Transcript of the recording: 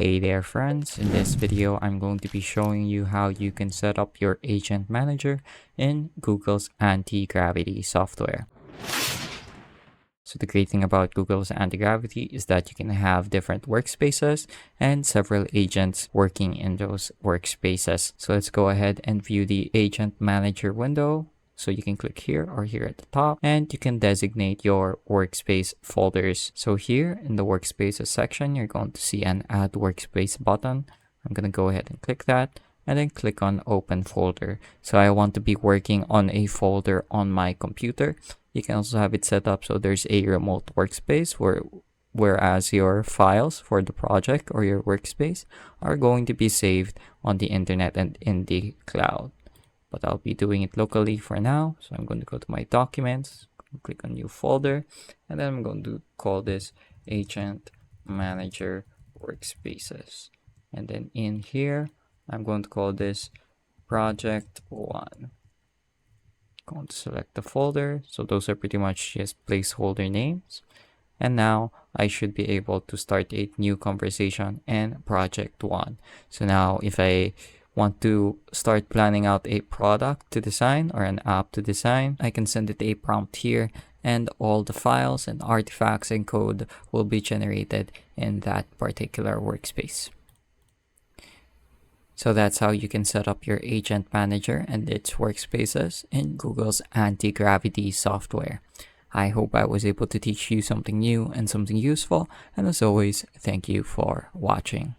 Hey there friends, in this video I'm going to be showing you how you can set up your agent manager in Google's Antigravity software. So the great thing about Google's Antigravity is that you can have different workspaces and several agents working in those workspaces. So let's go ahead and view the agent manager window. So you can click here or here at the top, and you can designate your workspace folders. So here in the workspaces section, you're going to see an add workspace button. I'm going to go ahead and click that and then click on open folder. So I want to be working on a folder on my computer. You can also have it set up so there's a remote workspace whereas your files for the project or your workspace are going to be saved on the internet and in the cloud. But I'll be doing it locally for now. So I'm going to go to my documents, click on new folder, and then I'm going to call this Agent Manager Workspaces. And then in here, I'm going to call this Project 1. Going to select the folder. So those are pretty much just placeholder names. And now I should be able to start a new conversation in Project 1. So now if I want to start planning out a product to design or an app to design, I can send it a prompt here and all the files and artifacts and code will be generated in that particular workspace. So that's how you can set up your agent manager and its workspaces in Google's Antigravity software. I hope I was able to teach you something new and something useful, and as always, thank you for watching.